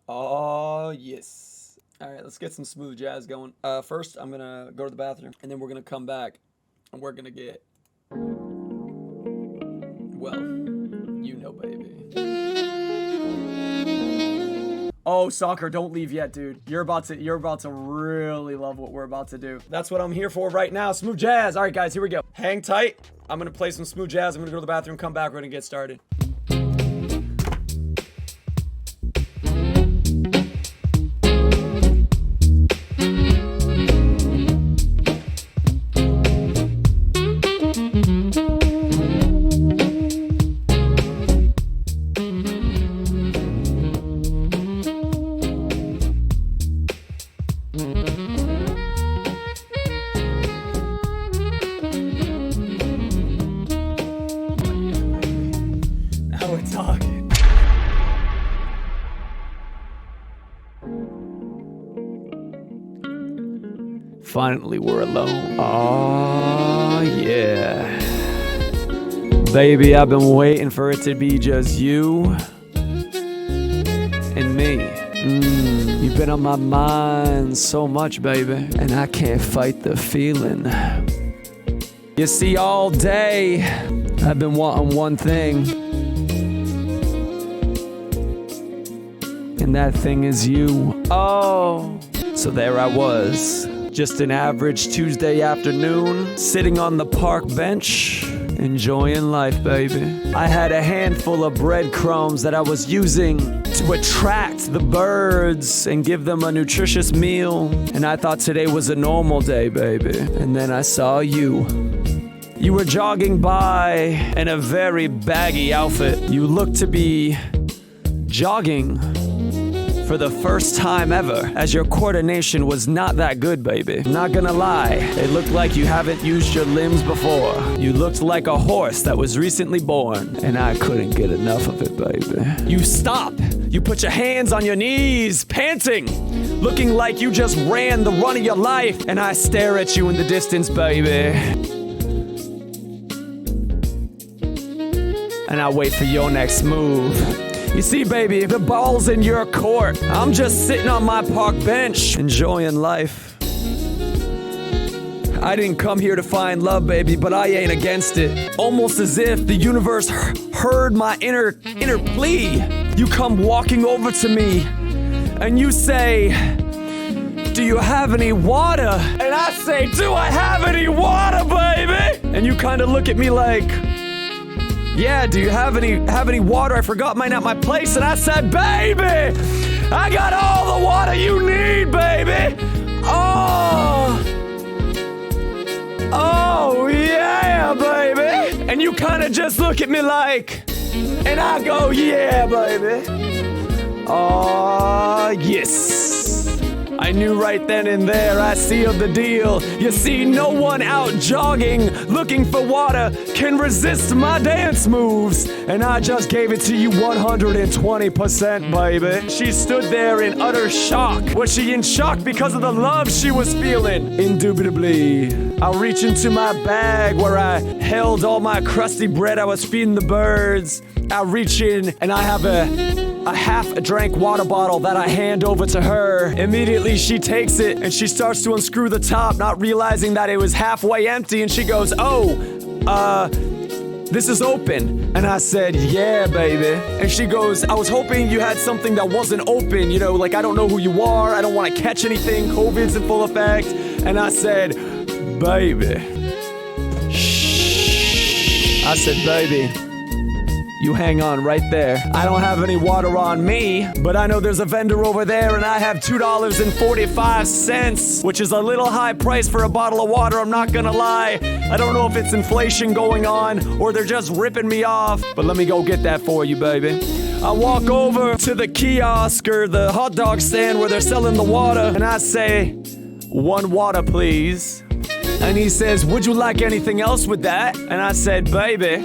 Oh, yes. All right, let's get some smooth jazz going. First, I'm going to go to the bathroom, and then we're going to come back, and we're going to get, well, you know, baby. Oh, soccer, don't leave yet, dude. You're about to really love what we're about to do. That's what I'm here for right now. Smooth jazz. All right, guys, here we go. Hang tight. I'm going to play some smooth jazz. I'm going to go to the bathroom, come back. We're going to get started. Now we're talking. Finally, we're alone. Oh, yeah. Baby, I've been waiting for it to be just you and me. You've been on my mind so much, baby, and I can't fight the feeling. You see, all day, I've been wanting one thing, and that thing is you. Oh, so there I was, just an average Tuesday afternoon, sitting on the park bench, enjoying life, baby. I had a handful of breadcrumbs that I was using to attract the birds and give them a nutritious meal. And I thought today was a normal day, baby. And then I saw you. You were jogging by in a very baggy outfit. You looked to be jogging for the first time ever, as your coordination was not that good, baby. Not gonna lie, it looked like you haven't used your limbs before. You looked like a horse that was recently born, and I couldn't get enough of it, baby. You stop, you put your hands on your knees, panting, looking like you just ran the run of your life, and I stare at you in the distance, baby. And I wait for your next move. You see, baby, the ball's in your court. I'm just sitting on my park bench, enjoying life. I didn't come here to find love, baby, but I ain't against it. Almost as if the universe heard my inner plea. You come walking over to me, and you say, "Do you have any water?" And I say, "Do I have any water, baby?" And you kind of look at me like, "Yeah, do you have any water? I forgot mine at my place." And I said, "Baby, I got all the water you need, baby." Oh yeah, baby. And you kind of just look at me like, and I go, "Yeah, baby." Oh, yes. I knew right then and there I sealed the deal. You see, no one out jogging, looking for water, can resist my dance moves. And I just gave it to you 120%, baby. She stood there in utter shock. Was she in shock because of the love she was feeling? Indubitably. I'll reach into my bag where I held all my crusty bread I was feeding the birds. I'll reach in and I have a half-drank water bottle that I hand over to her. Immediately she takes it and she starts to unscrew the top, not realizing that it was halfway empty, and she goes, "Oh, this is open." And I said, "Yeah, baby." And she goes, "I was hoping you had something that wasn't open, you know, like I don't know who you are, I don't want to catch anything, COVID's in full effect." And I said, "Baby." Shh. I said, "Baby, you hang on right there. I don't have any water on me, but I know there's a vendor over there and I have $2.45, which is a little high price for a bottle of water, I'm not gonna lie. I don't know if it's inflation going on or they're just ripping me off, but let me go get that for you, baby." I walk over to the kiosk or the hot dog stand where they're selling the water, and I say, "One water, please." And he says, "Would you like anything else with that?" And I said, "Baby,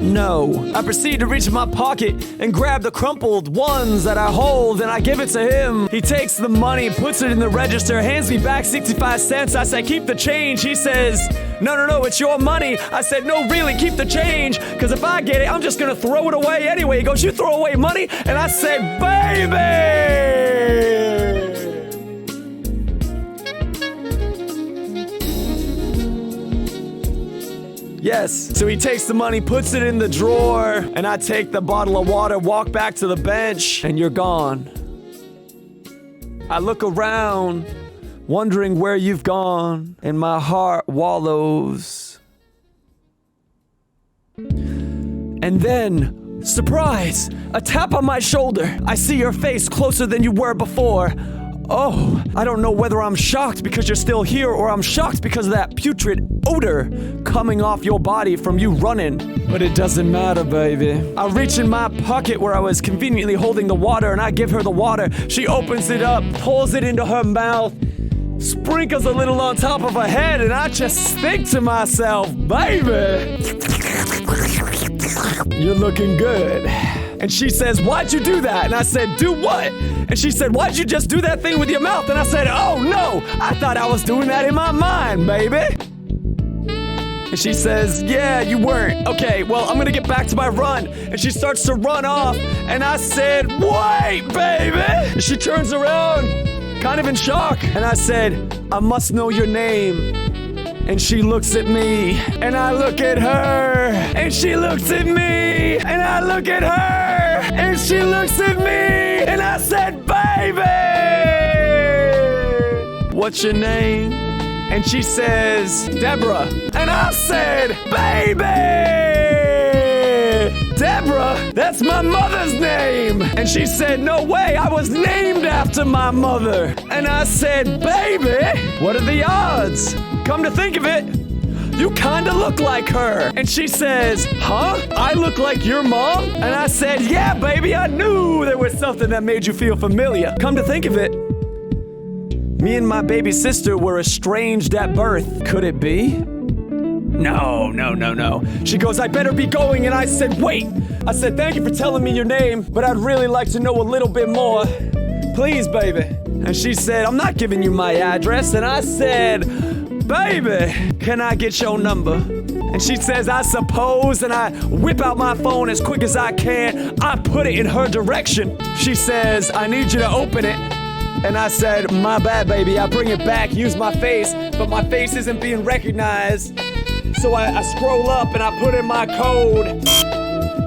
No. I proceed to reach in my pocket and grab the crumpled ones that I hold, and I give it to him. He takes the money, puts it in the register, hands me back 65 cents. I say, keep the change. He says, no, it's your money. I said, no, really, keep the change, because if I get it, I'm just gonna throw it away anyway. He goes, you throw away money? And I said, baby! Yes. So he takes the money, puts it in the drawer, and I take the bottle of water, walk back to the bench, and you're gone. I look around, wondering where you've gone, and my heart wallows. And then, surprise! A tap on my shoulder. I see your face closer than you were before. Oh, I don't know whether I'm shocked because you're still here or I'm shocked because of that putrid odor coming off your body from you running. But it doesn't matter, baby. I reach in my pocket where I was conveniently holding the water and I give her the water. She opens it up, pulls it into her mouth, sprinkles a little on top of her head, and I just think to myself, baby, you're looking good. And she says, why'd you do that? And I said, do what? And she said, why'd you just do that thing with your mouth? And I said, oh no, I thought I was doing that in my mind, baby. And she says, yeah, you weren't. Okay, well, I'm gonna get back to my run. And she starts to run off. And I said, wait, baby. And she turns around, kind of in shock. And I said, I must know your name. And she looks at me, and I look at her, and she looks at me, and I look at her, and she looks at me, and I said, baby, what's your name? And she says, Deborah. And I said, baby, Deborah, that's my mother's name. And she said, no way, I was named after my mother. And I said, baby, what are the odds? Come to think of it, you kinda look like her. And she says, huh? I look like your mom? And I said, yeah, baby, I knew there was something that made you feel familiar. Come to think of it, me and my baby sister were estranged at birth. Could it be? No. She goes, I better be going. And I said, wait. I said, thank you for telling me your name, but I'd really like to know a little bit more. Please, baby. And she said, I'm not giving you my address. And I said, baby, can I get your number? And she says, I suppose, and I whip out my phone as quick as I can. I put it in her direction. She says, I need you to open it. And I said, my bad, baby. I bring it back, use my face, but my face isn't being recognized. So I scroll up and I put in my code.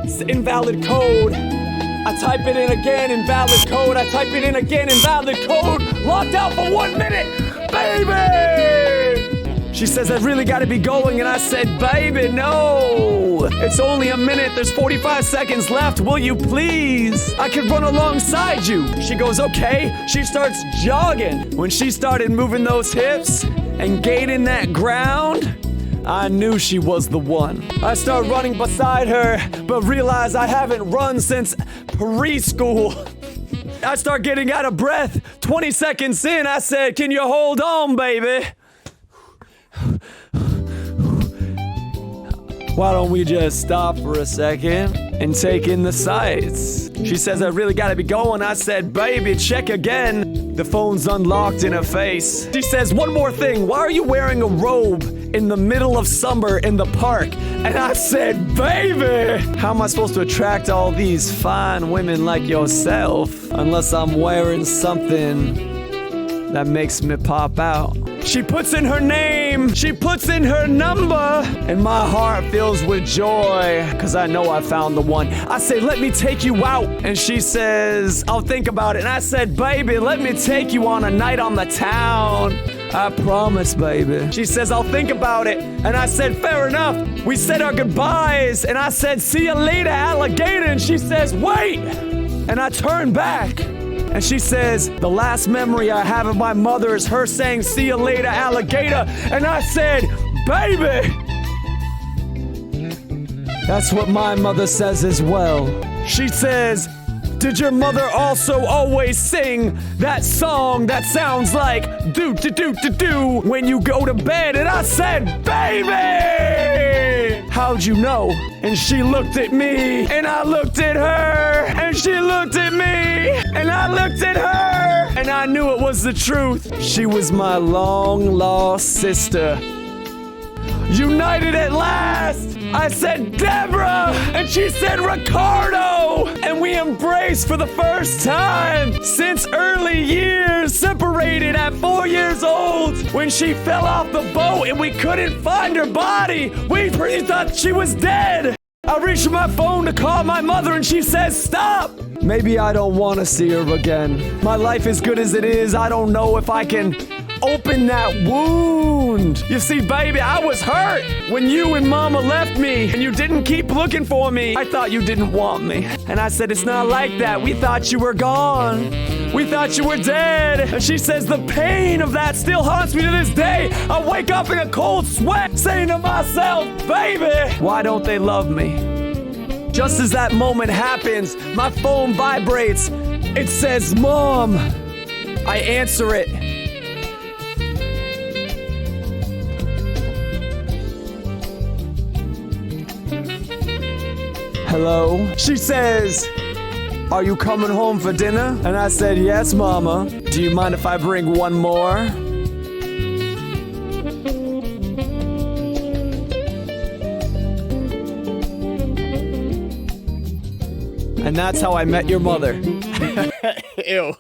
It's invalid code. I type it in again, invalid code. I type it in again, invalid code. Locked out for 1 minute, baby! She says, I really gotta be going. And I said, baby, no. It's only a minute. There's 45 seconds left. Will you please? I could run alongside you. She goes, okay. She starts jogging. When she started moving those hips and gaining that ground, I knew she was the one. I start running beside her, but realize I haven't run since preschool. I start getting out of breath. 20 seconds in, I said, can you hold on, baby? Why don't we just stop for a second and take in the sights? She says, I really gotta be going. I said, baby, check again. The phone's unlocked in her face. She says, one more thing. Why are you wearing a robe in the middle of summer in the park? And I said, baby, how am I supposed to attract all these fine women like yourself unless I'm wearing something that makes me pop out? She puts in her name, she puts in her number, and my heart fills with joy, cause I know I found the one. I say, let me take you out. And she says, I'll think about it. And I said, baby, let me take you on a night on the town. I promise, baby. She says, I'll think about it. And I said, fair enough. We said our goodbyes, and I said, see you later, alligator. And she says, wait. And I turn back. And she says, the last memory I have of my mother is her saying, see you later, alligator. And I said, baby, that's what my mother says as well. She says, did your mother also always sing that song that sounds like do-do-do-do-do when you go to bed? And I said, baby, how'd you know? And she looked at me, and I looked at her, and she looked at me, and I looked at her, and I knew it was the truth. She was my long-lost sister. United at last! I said, Deborah! And she said, Ricardo! And we embraced for the first time since early years, separated at 4 years old. When she fell off the boat and we couldn't find her body, we thought she was dead. I reached for my phone to call my mother and she says, stop! Maybe I don't want to see her again. My life is good as it is. I don't know if I can open that wound. You see, baby, I was hurt when you and Mama left me and you didn't keep looking for me. I thought you didn't want me. And I said, it's not like that. We thought you were gone. We thought you were dead. And she says, the pain of that still haunts me to this day. I wake up in a cold sweat saying to myself, baby, why don't they love me? Just as that moment happens, my phone vibrates. It says, Mom. I answer it. Hello? She says, are you coming home for dinner? And I said, yes, Mama. Do you mind if I bring one more? And that's how I met your mother. Ew.